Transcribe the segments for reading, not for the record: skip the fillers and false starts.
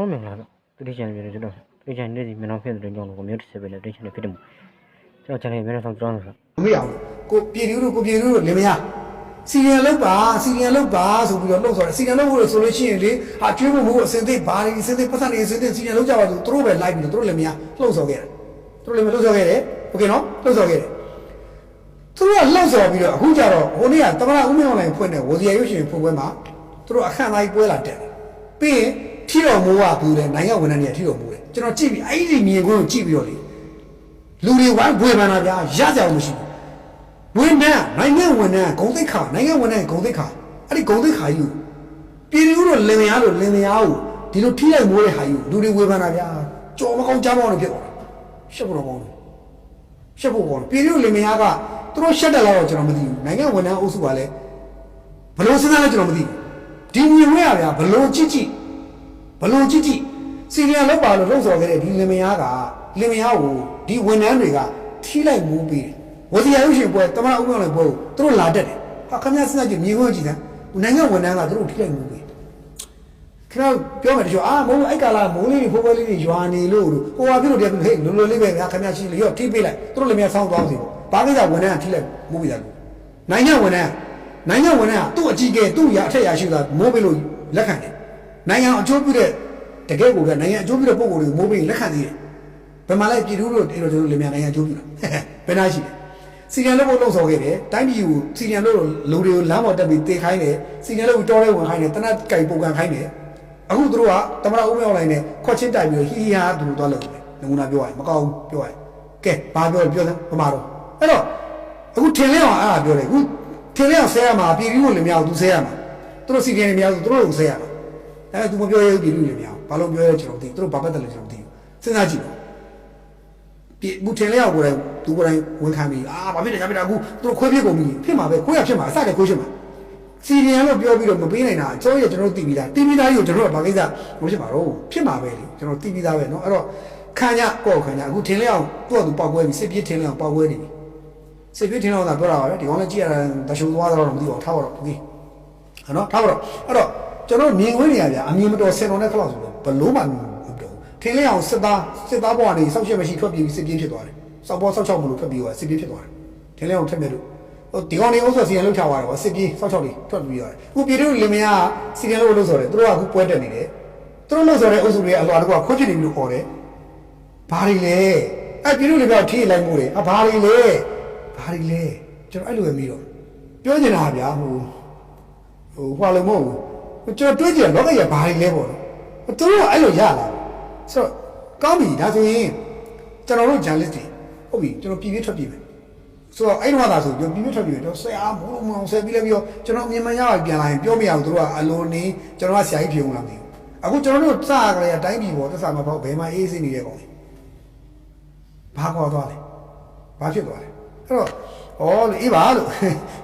မင်္ဂလာပါသူတိချန်ပြည်ကျွန်တော်တိချန်နေ့စီမနောဖြစ်တဲ့ကြောင့်ကိုမြို့တစ်ဆက်ပဲနဲ့တိချန်နေဖြစ်တယ်မို့ကျွန်တော် channel မြန်မာဆောင်ကြောင်းဆိုမရဘူးကိုပြည်သူတို့လင်မယားစီရီယံလောက်ပါဆိုပြီးတော့လှုပ်ဆော်တယ်စီရီယံလောက်လို့ဆိုလို့ရှိရင်လေဟာကျွေးမှုအစင်သိဘာတွေအစင်သိပတ်သက်နေအစင်သိစီရီယံလောက်ကြပါဆိုသူတို့ပဲလိုက်ပြီးတော့သူတို့လင်မယားလှုပ်ဆော်ခဲ့တယ်သူတို့လင်မယားလှုပ်ဆော်ခဲ့တယ်โอเคနော်လှုပ်ဆော်ခဲ့တယ်သူတို့ကလှုပ်ဆော်ပြီးတော့အခုကျတော့ဟိုနေ့ကတမနာဦးမင်းအောင်လိုင်းဖွင့်တယ်ဝစီရရုပ်ရှင်ဖွင့်ပွဲမှာသူတို့အခန့်သားကြီးပွဲလာတက်တယ်ပြီးရင်ထီတော်မိုးကဘူးလေနိုင်ငံဝန်ထမ်းတွေကထီတော်မိုးတယ်ကျွန်တော်ကြည့်ပြီးအဲ့ဒီမြင်ကွင်းကိုကြည့်ပြီးတော့လေလူတွေဝိုင်းဘွေမှန်တာဗျာရကြအောင်မရှိဘူးဝန်ထမ်းနိုင်ငံဝန်ထမ်းဂုံသိက္ခာနိုင်ငံဝန်ထမ်းဂုံသိက္ခာအဲ့ဒီဂုံသိက္ခာကြီးကိုပြည်သူတို့လင်မယားကိုဒီလိုထိလိုက်မိုးတဲ့ဟာကြီးကိုလူတွေဝေဖန်တာဗျာကြော်မကောင်းကြားမကောင်းလို့ဖြစ်သွားတာရှက်ဖို့တော့ကောင်းတယ်ရှက်ဖို့ကောင်းတယ်ပြည်သူတို့လင်မယားကသူတို့ရှက်တယ်လို့ကျွန်တော်မသိဘူးနိုင်ငံဝန်ထမ်းအုပ်စုကလည်းဘလို့စဉ်းစားလဲကျွန်တော်မသိဘူးဒီမြင်ဝဲရဗျာဘလို့ကြည့်စီရီယံလောက်ပါလို့လှုပ်ဆော်ခဲ့တဲ့ဒီလင်မယားကိုဒီဝန်ထမ်းတွေကထိလိုက်မိုးပြီးဝစီရရုပ်ရှင်ပွဲတမန်ဥပ္ပအောင်လည်းပွဲကိုသူတို့လာတက်တယ်ဟာခမရစဉ်းစားကြည့်မြင်ခွင့်ကြည့်တယ်နိုင်ငံဝန်ထမ်းကသူတို့ထိလိုက်မိုးပြီးခဏပြောမယ်တချို့မဟုတ်အဲ့ကာလာမိုးလေးတွေဖိုးပွဲလေးတွေရွာနေလို့ဟိုဟာပြုလို့တည်းဟဲ့လိုလေးပဲဗျာခမရရှိလေရောထိပေးလိုက်သူတို့လည်းများဆောင်းသွားစီပေါ့ဘာကိစ္စဝန်ထမ်းကထိလိုက်မိုးပြီးတယ်နိုင်ငံဝန်ထမ်းကသူ့အကြီးကဲသူ့ရာအထက်ရာရှိတာမိုးပေးလို့လက်ခံတယ်နိုင်ငံအကျိုးပြုတဲ့တကယ်ကိုနိုင်ငံအကျိုးပြုတဲ့ပုံကိုယ်တွေကိုမိုးပေးလက်ခံသေးတယ်ဘယ်မှာလဲပြည်သူတို့ကျွန်တော်လင်မယားနိုင်ငံအကျိုးပြုတာဘယ်နာရှိလဲစီရီယံလို့လှုပ်ဆော်ခဲ့တယ်တိုင်းပြည်ကိုစီရီယံလို့လူတွေကိုလမ်းပေါ်တက်ပြီးတေခိုင်းတယ်စီရီယံလို့တော်ရဲဝင်ခိုင်းတယ်တနတ်ကြိုက်ပုံကန်ခိုင်းတယ်အခုသူတို့ကတမန်ဦးမအောင်လိုက်နဲ့ခွက်ချင်းတိုက်ပြီးဟီဟာသူတို့သွားလုပ်တယ်နမူနာပြောရရင်မကောင်းဘူးပြောရရင်ကဲဘာပြောစမ်းပမာတော့အဲ့တော့အခုထင်လင်းအောင်အားပြောတယ်အခုထင်လင်းအောင်ဆဲရမှာပြည်သူကိုလင်မယားကိုသူဆဲရမှာသူတို့စီရီယံလင်မယားကိုသူတို့ကိုဆဲရမှာအဲ့ဒါ तू မပြောရဘူးပြည်သူလင်မယားဘာလို့ပြောရဲကျွန်တော်သိသူတို့ဘာပတ်တယ်လဲကျွန်တော်သိစဉ်းစားကြည့်တော့ဘူးထင်လဲအောင်ကိုယ်တိုင်သူကိုယ်တိုင်ဝန်ခံပြီးဘာဖြစ်တယ်အခုသူတို့ခွဲပြစ်ကုန်ပြီဖြစ်မှာပဲခွဲရဖြစ်မှာအစတည်းခွဲဖြစ်မှာစီရီယံလို့ပြောပြီးတော့မပေးနိုင်တာကျွန်တော်သိပြီးသားကြီးကိုကျွန်တော်ကဘာကိစ္စမဖြစ်ပါတော့ဖြစ်မှာပဲလေကျွန်တော်သိပြီးသားပဲเนาะအဲ့တော့ခံကြအခုထင်လဲအောင်သူ့အတူပေါက်ကွဲပြီစစ်ပြစ်ထင်လဲအောင်ပေါက်ကွဲနေပြီစစ်ပြစ်ထင်လဲအောင်သာပြောတာပါပဲဒီကောင်လည်းကြည့်ရတာတရှုံသွားတော့မသိတော့ထားပါတော့โอเคเนาะထားပါတော့အဲ့တော့ကျွန်တော်မြင်ခွင့်နေရဗျာအမြင်မတော်ဆင်တော်တဲ့ခလောက်ဆိုတော့ဘလို့မှမပြောထင်းလေးအောင်စစ်သားဘဝကနေစောက်ရှက်မရှိထွက်ပြေးပြီးစစ်ပြေးဖြစ်သွားတယ်စောက်ပေါ်စောက်ချောက်မလို့ထွက်ပြေးသွားစစ်ပြေးဖြစ်သွားတယ်ထင်းလေးအောင်ထက်မြက်လို့ဒီကောင်လေးအုပ်ဆော်စီရန်လှုပ်ချသွားတယ်ကွာစစ်ပြေးစောက်ချောက်လေးထွက်ပြေးသွားတယ်အခုပြည်တို့လင်မယားစီရန်လှုပ်ဆော်တယ်သူတို့ကအခုပွဲတက်နေတယ်သူတို့လှုပ်ဆော်တဲ့အုပ်စုတွေအလွာတကွာခွတ်ဖြစ်နေပြီလို့ခေါ်တယ်ဘာတွေလဲအဲ့ပြည်တို့လင်မယားထိလိုက်မှုတွေဘာတွေလဲကျွန်တော်အဲ့လိုပဲပြီးတော့ပြောနေတာဗျာဟိုဟွာလို့မဟုတ်ဘူးကျွန်တော်တွေးကြည့်လောကကြီးဘာတွေလဲပေါ့နော်သူတို့ကအဲ့လိုရလာဆိုတော့ကောင်းပြီဒါဆိုရင်ကျွန်တော်တို့ journalist တွေဟုတ်ပြီကျွန်တော်ပြည်ထွက်ပြည်မယ်ဆိုတော့အဲ့တော့သာဆိုပြည်ထွက်ပြည်မယ်တော့ဆရာမိုးလုံးဆယ်ပြီးလဲပြီးတော့ကျွန်တော်မြန်မာရပြန်လာရင်ပြောမရဘူးသူတို့ကအလိုနေကျွန်တော်ကဆရာကြီးဖြေဦးလာမသိဘူးအခုကျွန်တော်တို့စရကလေးအတိုင်းပြည်ပေါ်သက်စာမပေါ့ဘယ်မှာအေးအေးဆေးနေတဲ့ကောင်လဲဘာခေါ်သွားလဲဘာဖြစ်သွားလဲအဲ့တော့အေးပါလို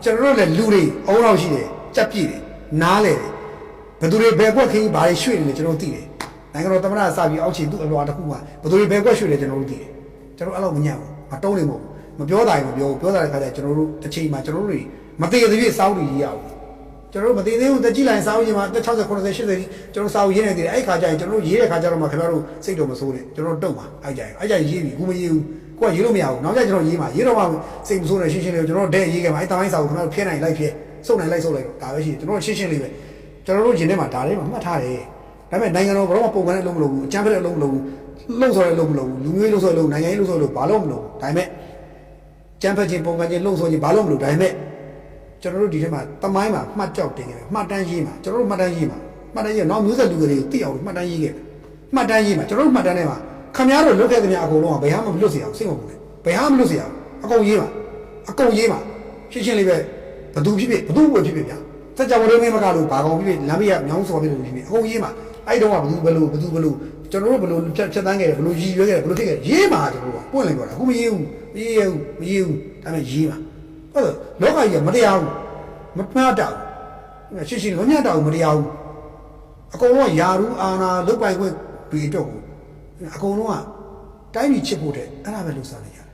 ့ကျွန်တော်တို့လည်းလူတွေအုံလောက်ရှိတယ်ကြက်ပြည့်တယ်နားလေတယ်ဘယ်သူတွေဘယ်ကွက်ခင်းဘာတွေရွှေ့နေလဲကျွန်တော်သိတယ်နိုင်ငံတော်သမ္မတစပြီးအောက်ခြေသူ့အလွာတစ်ခုမှာဘယ်သူတွေဘယ်ကွက်ရွှေ့လဲကျွန်တော်တို့သိတယ်ကျွန်တော်အဲ့လိုမညံ့ဘူးမတုံးနေမို့မပြောတာရင်မပြောဘူးပြောတာတဲ့ခါကျကျွန်တော်တို့တစ်ချိန်မှာကျွန်တော်တို့တွေမသေးသေးစောင်းနေရအောင်ကျွန်တော်တို့မသေးသေးဘူးတက်ကြည့်လိုက်စောင်းရင်မှာ60 90 80ကျွန်တော်စောင်းရေးနေသေးတယ်အဲ့ခါကျရင်ကျွန်တော်တို့ရေးတဲ့ခါကျတော့မှခင်ဗျားတို့စိတ်တော်မဆိုးနဲ့ကျွန်တော်တို့တုံပါအဲ့ကြရင်ရေးပြီခုမရေးဘူးကိုကရေးလို့မရဘူးနောက်ကျကျွန်တော်ရေးမှာရေးတော့မှစိတ်မဆိုးနဲ့ရှင်းရှင်းလေးကျွန်တော်တို့တဲ့ရေးခဲ့မှာအဲ့တိုင်းစာကိုခင်ဗျားတို့ဖျက်နိုင်လိုက်ဖျက်စုပ်နိုင်လိုက်ဒါပဲရှိတယ်ကျွန်တော်ရှင်းရှင်းလေးပဲကျွန်တော်တို့ရင်ထဲမှာဒါလေးမှမှတ်ထားတယ်ဒါပေမဲ့နိုင်ငံတော်ဘယ်တော့မှပုံကန်းနဲ့လုံးမလုပ်ဘူးအကြမ်းဖက်နဲ့လုံးမလုပ်ဘူးလှုပ်ဆော်နဲ့လုံးမလုပ်ဘူးလူမျိုးလှုပ်ဆော်လို့နိုင်ငံရေးလှုပ်ဆော်လို့ဘာလို့မလုပ်ဘူးဒါပေမဲ့ကြမ်းဖက်ခြင်းပုံကန်းခြင်းလှုပ်ဆော်ခြင်းဘာလို့မလုပ်ဒါပေမဲ့ကျွန်တော်တို့ဒီထဲမှာတမိုင်းမှာမှတ်ကြောက်တင်ခဲ့တယ်မှတ်တမ်းရေးမှာကျွန်တော်တို့မှတ်တမ်းရေးနောက်မျိုးဆက်လူတွေသိအောင်မှတ်တမ်းရေးခဲ့မှတ်တမ်းရေးမှာကျွန်တော်တို့မှတ်တမ်းထဲမှာခင်ဗျားတို့လုပ်ခဲ့တဲ့များအကုန်လုံးကဘယ်ဟာမှမလွတ်စေအောင်စိတ်မပူနဲ့ဘယ်ဟာမလွတ်စေအောင်အကုန်ရေးမှာရှင်းရှင်းလေးပဲဘသူဖြစ်ဘသူဝယ်ဖြစ်ဗျာစက်ကြောင်ဝင်းမကလို့ဘာကောင်ဖြစ်လမ်းဘေးကမြောင်းစော်ဖြစ်လို့ဖြစ်အကုန်ရေးမှာအဲ့တုန်းကဘသူဘလို့ကျွန်တော်တို့ဘလို့ဖြတ်တန်းခဲ့တယ်ဘလို့ရည်ရွယ်ခဲ့တယ်ဘလို့ဖြစ်ခဲ့ရေးမှာကျွန်တော်တို့ကပွင့်လိုက်ပြောတာအခုမရေးဘူးဒါပေမဲ့ရေးမှာဟုတ်တယ်လောကကြီးကမတရားဘူးမမှတ်တော့ရှင်းရှင်းမမျှတော့မတရားဘူးအကုန်လုံးကယာရူအာနာလုတ်ပိုင်ခွင့်ပြီးတော့အကုန်လုံးကတိုင်းပြည်ချစ်ဖို့တဲ့အဲ့ဒါပဲလုပ်စားနေရတယ်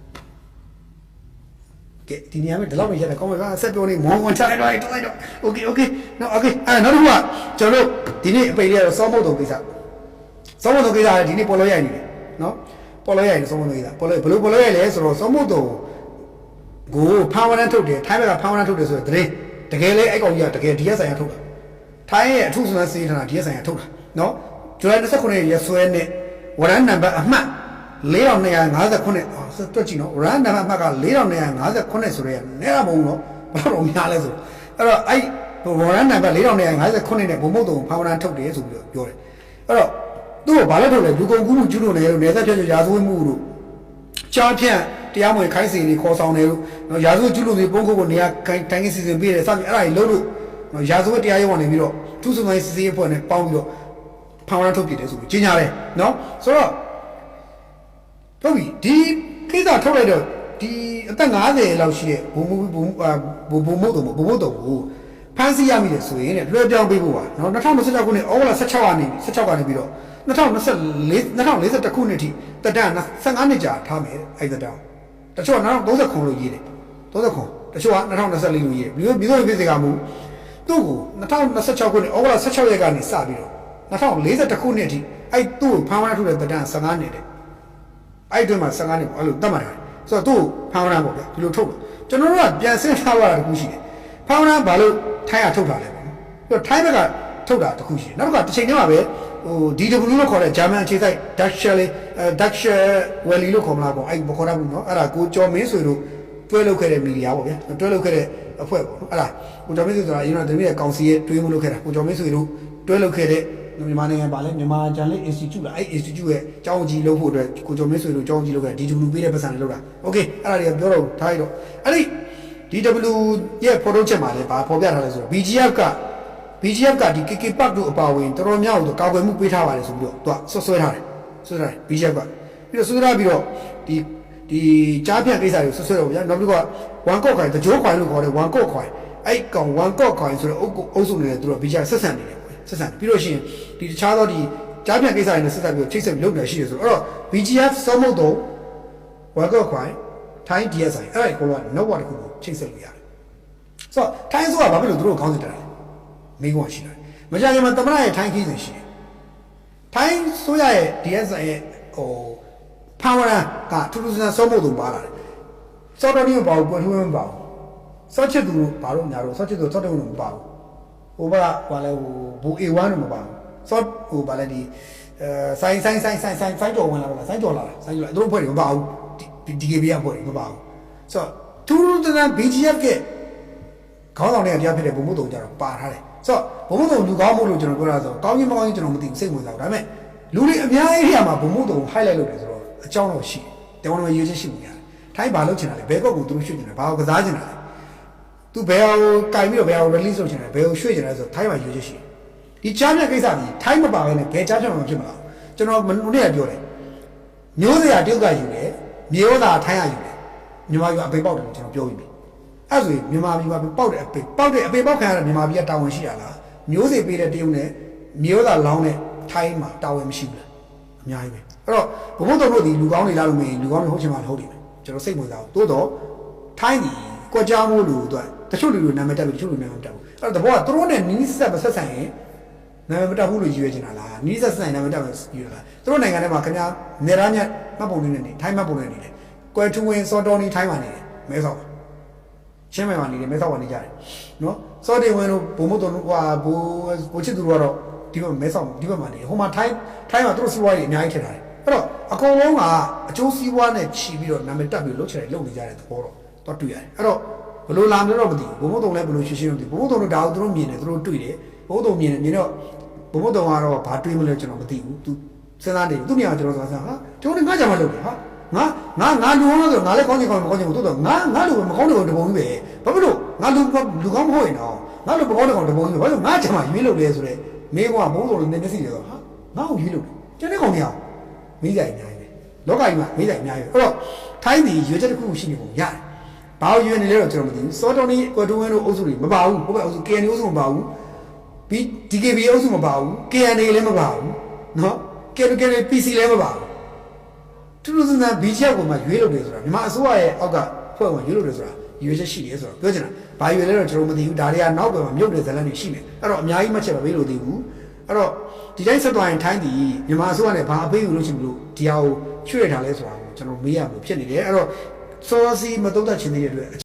ကဲဒီနေရာမှာဒီလောက်ပဲရတယ်ကောင်းပါဆက်ပြောနေမောင်းဝင်ချလိုက်တော့โอเคနောက်တစ်ခုကကျွန်တော်တို့ဒီနေ့အပိတ်လေးကတော့စောမုတ်တုံကိစ္စ စောမတော်ကိစ္စဒီနေ့ပေါ်လို့ရိုက်နေတယ်နော်ပေါ်လို့ရိုက်နေစောမတော်ကိစ္စပေါ်လို့ဘလို့ပေါ်လို့ရိုက်လဲဆိုတော့စောမတော်ကိုဖာဝရန်ထုတ်တယ်ထိုင်းဘက်ကဖာဝရန်ထုတ်တယ်ဆိုတော့တကယ်လေအဲ့ကောင်ကြီးကတကယ်ဒီရက်ဆိုင်ရထုတ်တာထိုင်းရဲ့အထုစုံစမ်းဌာနဒီရက်ဆိုင်ရထုတ်တာနော်ဇူလိုင်29ရက်ရက်စွဲနဲ့ဝရန်နံပါတ်အမှတ်4259တွက်ကြည့်နော်ဝရန်နံပါတ်အမှတ်က4259ဆိုရဲနဲတာမဟုတ်နော်ဘယ်တော့များလဲဆိုအဲ့တော့အဲ့ဝရန်နံပါတ်4259နဲ့ဘုံမုတ်တုံဖာဝရန်ထုတ်တယ်ဆိုပြီးတော့ပြောတယ်အဲ့တော့သူ့ကိုဘာလဲထုတ်လဲလူကုန်ကူးမှုကျူးလွန်တယ်လို့နေသက်ဖြတ်ရာဇဝတ်မှုတို့ကြားဖြန့်တရားမဝင်ခိုင်းစီနေခေါ်ဆောင်တယ်လို့နော်ရာဇဝတ်ကျူးလွန်တွေပုံခုကိုနေရာတိုင်းကစီစဉ်ပေးတယ်စသဖြင့်အဲ့ဒါကြီးလုံးလို့နော်ရာဇဝတ်တရားရုံးကနေပြီးတော့သူ့စုံစမ်းစစ်ဆေးရေးအဖွဲ့နဲ့ပေါင်းပြီးတော့ဖာဝရန်ထုတ်ပြတယ်ဆိုပြီးကြီးညာတယ်နော်ဆိုတော့ဟုတ်ပြီဒီကိစ္စထုတ်လိုက်တော့ဒီအသက်50လောက်ရှိတဲ့ဘုံမုတ်တုံကိုဖမ်းဆီးရမိတယ်ဆိုရင်လွှဲပြောင်းပေးဖို့ပါနော်2026ခုနှစ်ဩဂုတ်လ16ကနေပြီးတော့2024ခုနှစ်ထိတက်တန်း15နှစ်ကြာထားမယ်အဲ့တက်တန်းတချို့က2030ခုလို့ရေးတယ်30ခုတချို့က2024လို့ရေးတယ်ပြီးတော့ပြည်စေကမူသူ့ကို2026ခုနှစ်ဩဂုတ်လ16ရက်ကနေစပြီးတော့2040ခုနှစ်ထိအဲ့သူ့ကိုဖမ်းဝရထုတ်တဲ့တက်တန်း15နှစ်တဲ့အဲ့အတွင်းမှာ15နှစ်ပေါ့အဲ့လိုတတ်မှတ်တယ်ဆိုတော့သူ့ဖမ်းဝရပေါ့ဗျဒီလိုထုတ်တယ်ကျွန်တော်တို့ကပြန်စဉ်းစားရတာတခုရှိတယ်ဖမ်းဝရဘာလို့ထိုင်းရထုတ်တာလဲပေါ့ပြီးတော့ထိုင်းဘက်ကထုတ်တာတခုရှိတယ်နောက်တစ်ခါတစ်ချိန်တည်းမှာပဲDW လို့ခေါ်တဲ့ဂျာမန်အခြေစိုက် Dutch Welle လို့ခေါ်မလားပေါ့အဲ့မခေါ်ရဘူးเนาะအဲ့ဒါကိုကျော်မင်းဆွေတို့တွဲလုပ်ခဲ့တဲ့မီဒီယာပေါ့ဗျာတွဲလုပ်ခဲ့တဲ့အဖွဲ့ပေါ့အဲ့ဒါကိုကျော်မင်းဆွေဆိုတာအရင်ကတည်းကကောင်စီရဲ့တွဲမှုလုပ်ခဲ့တာကိုကျော်မင်းဆွေတို့တွဲလုပ်ခဲ့တဲ့မြန်မာနိုင်ငံပါလဲမြန်မာဂျာနယ် Institute လားအဲ့ Institute ရဲ့ကျောင်းကြီးလုပ်ဖို့အတွက်ကိုကျော်မင်းဆွေတို့ကျောင်းကြီးလုပ်ခဲ့ DW ပေးတဲ့ပတ်စံတွေလုပ်တာโอเคအဲ့ဒါတွေကပြောတော့ထားရတော့အဲ့ဒီ DW ရဲ့ photo ချက်မှာလဲဘာဖော်ပြထားလဲဆိုတော့ BGF ကဒီ KK Park တို့အပါဝင်တော်တော်များတော့ကာကွယ်မှုပေးထားပါတယ်ဆိုပြီးတော့သူကဆွဆွဲထားတယ် BGF ကပြီးတော့ဆွဆွဲထားပြီးတော့ဒီကြားဖြတ်ကိစ္စတွေဆွဆွဲတော့ဗျာနောက်ပြီးတော့ဝမ်ကော့ခိုင်တကြိုးခိုင်လို့ခေါ်တယ်ဝမ်ကော့ခိုင်အဲ့ကောင်ဝမ်ကော့ခိုင်ဆိုတော့အုပ်စုနေတယ်သူတို့ BGF ဆက်ဆံနေတယ်ဆက်ဆံပြီးတော့ရှင်ဒီတခြားသောဒီကြားဖြတ်ကိစ္စတွေနဲ့ဆက်ဆက်ပြီးတော့ချိတ်ဆက်ပြီးလုပ်နေရှိတယ်ဆိုတော့အဲ့တော့ BGF စောမုတ်တော့ဝမ်ကော့ခိုင်ထိုင်း DSI အဲ့ဒီကတော့နောက်ဝါတစ်ခုကိုချိတ်ဆက်လို့ရတယ်ဆိုတော့ထိုင်းဆိုတာဘာဖြစ်လို့သူတို့ခေါင်းစဉ်တက်တာလဲမိကွန်းရှိတယ်မကြခင်မှာတမရရဲ့ထိုင်းခီးစဉ်ရှိတယ်ထိုင်းဆိုရရဲ့ DSI ရဲ့ဖာဝရန်ကထူးထူးဆန်းဆန်းစောမုတ်သူပါလာတယ်စောတော်ကြီးမပါဘူးပွင့်ထူးမပါဘူးစောချစ်သူဘာလို့ညာတော့စောချစ်သူစောတော်ကြီးမပါဘူးဟိုဘာလဲဘူ A1 တော့မပါဘူးစောဘာလဲဒီဆိုင်တော်ဝင်လာပါလားဆိုင်တော်လာတာဆိုင်တော်လာသူတို့ဖွဲ့တွေမပါဘူးဒီ DKB ကဖွဲ့တွေမပါဘူးဆိုတော့ထူးထူးဆန်းဆန်း BGF ကခေါင်းဆောင်တွေကတရားဖြစ်တဲ့ဘုံဘုံတုံကြတော့ပါထားတယ်ဆိုတော့ဘုံဘုံတုံလူကောင်းမှုလို့ကျွန်တော်ပြောတာဆိုကောင်းကြီးမကောင်းကြီးကျွန်တော်မသိဘူးစိတ်ဝင်စားဘူးဒါပေမဲ့လူတွေအများကြီးနေရာမှာဘုံဘုံတုံ highlight လုပ်တယ်ဆိုတော့အကြောင်းတော့ရှိတယ်တောင်းတော့ရွေးချက်ရှိမှုရတယ်ထိုင်းဘာလုပ်ချင်တာလဲဘယ်ကောက်ကိုသူတို့ရွှေ့ချင်တယ်ဘာကိုကစားချင်တာလဲသူဘယ်အောင်ကင်ပြီးတော့ဘယ်အောင် release လုပ်ချင်တယ်ဘယ်ကိုရွှေ့ချင်တယ်ဆိုတော့ထိုင်းမှာရွေးချက်ရှိတယ်ဒီချားမြတ်ကိစ္စကြီးထိုင်းမပါဘဲနဲ့ဘယ်ချားချမ်းမှဖြစ်မလားကျွန်တော်မနေ့ကပြောတယ်မျိုးစရာတယောက်ကယူတယ်မြေဩသာထိုင်းကယူတယ်မြန်မာပြည်အပေပေါက်တယ်လို့ကျွန်တော်ပြောပြီးပြီအဲ့ဆိုရင်မြန်မာပြည်မှာပေါက်တဲ့အပေပေါက်ခံရတဲ့မြန်မာပြည်ကတာဝန်ရှိရလားမျိုးစေ့ပေးတဲ့တရုတ်နဲ့မြေဩသာလောင်းတဲ့ထိုင်းမှာတာဝန်မရှိဘူးလားအများကြီးပဲအဲ့တော့ဘုံဘုံတို့ဒီလူကောင်းတွေလားလို့မင်းလူကောင်းတွေဟုတ်ချင်မှဟုတ်တယ်ပဲကျွန်တော်စိတ်ဝင်စားဘူးတိုးတော့ထိုင်းဒီကွက်ကြားမို့လို့အတွက်တချို့လူနာမည်တက်ပြီးတချို့လူနာမည်တက်ဘူးအဲ့တော့တဘောကသူတို့နဲ့နီးစပ်ဆက်ဆံရင်နာမည်တက်ဘူးလို့ရွေးချင်တာလားနီးစပ်ဆိုင်နာမည်တက်လို့ရွေးတာလားသူတို့နိုင်ငံထဲမှာခင်ဗျာနေရမ်းမြတ်မှတ်ပုံလေးနဲ့နေထိုင်းမှတ်ပုံလေးနေတယ်ကွယ်ထူဝင်စောတော်နီထိုင်းမှာနေတယ်မဲဆောက်ချင်းမဲမှာနေတယ်မဲဆောက်မှာနေကြတယ်နော်စောတေဝင်တို့ဘုံမတော်တို့ကွာဘိုးချစ်သူတို့ကတော့ဒီဘက်မဲဆောက်ဒီဘက်မှာနေတယ်ဟိုမှာထိုင်းမှာသူတို့စီးပွားရေးအများကြီးထည့်ထားတယ်အဲ့တော့အကုန်လုံးကအကျိုးစီးပွားနဲ့ချီပြီးတော့နာမည်တက်ပြီးလှုပ်ချင်တယ်လှုပ်နေကြတဲ့သဘောတော့တွေ့ရတယ်အဲ့တော့ဘလို့လာမလို့တော့မသိဘူးဘုံမတော်လည်းဘလို့ရှင်းရှင်းမသိဘူးဘုံမတော်တို့ဒါကိုသူတို့မြင်တယ်သူတို့တွေ့တယ်ဘုံတော်မြင်တော့ဘုံမတော်ကတော့ဘာတွေးမလဲကျွန်တော်မသိဘူးသူစဉ်းစားနေသူမြင်အောင်ကျွန်တော်စဉ်းစားဟာကျွန်တော်ငါကြမှာလုပ်တယ်ဟာငါလူကောင်းလို့ဆိုငါလည်းကောင်းချင်မကောင်းချင်ဘူးတိုးတော့ငါလူမကောင်းတဲ့ကောင်တပုံကြီးပဲဘာဖြစ်လို့ငါလူကောင်းမဟုတ်ရင်တော့ငါလူမကောင်းတဲ့ကောင်တပုံကြီးပဲဘာလို့ငါကြမှာရွေးလုပ်လဲဆိုတော့မေးကွာဘုံတော်လို့နေမျက်စိတွေဆိုဟာငါ့ကိုရွေးလုပ်တယ်ကျန်တဲ့ကောင်မရအောင်မေးကြရင်အများကြီးပဲလောကကြီးမှာမေးကြရင်အများကြီးပဲအဲ့တော့ထိုင်းဒီရွေးချက်တစ်ခုရှိနေပုံရတယ်ဘာလို့ရွေးနေလဲတော့ကျွန်တော်မသိဘူးစောတော်နီကွယ်တွင်းတို့အုပ်စုတွေမပါဘူးဟိုဘက်အုပ်စု KNA အုပ်စုမပါဘူးပြီး DKB အုပ်စုမပါဘူး KNA လည်းမပါဘူးနော် KNA PC လည်းမပါဘူးတူတူစံစံ BGF ကိုမှရွေးလုပ်တယ်ဆိုတာမြန်မာအစိုးရရဲ့အောက်ကဖွဲ့ဝင်ရွေးလုပ်တယ်ဆိုတာရွေးချက်ရှိတယ်ဆိုတော့ပြောချင်တာဘာရွေးလဲတော့ကျွန်တော်မသိဘူးဒါတွေကနောက်ပြန်မှာမြုပ်တဲ့ဇလန်တွေရှိနေအဲ့တော့အများကြီးမှတ်ချက်မပေးလို့သိဘူးအဲ့တော့ဒီ ဒီတိုင်းဆက်သွားရင်ထိုင်းဒီမြန်မာအစိုးရနဲ့ဘာအပေးယူလို့ရှိမလို့ဒီဟာကိုချွေထားလဲဆိုတာကိုကျွန်တော်မေးရမလို့ဖြစ်နေတယ်အဲ့တော့စောစီမတုံ့တက်ခြင်းတွေအတွက်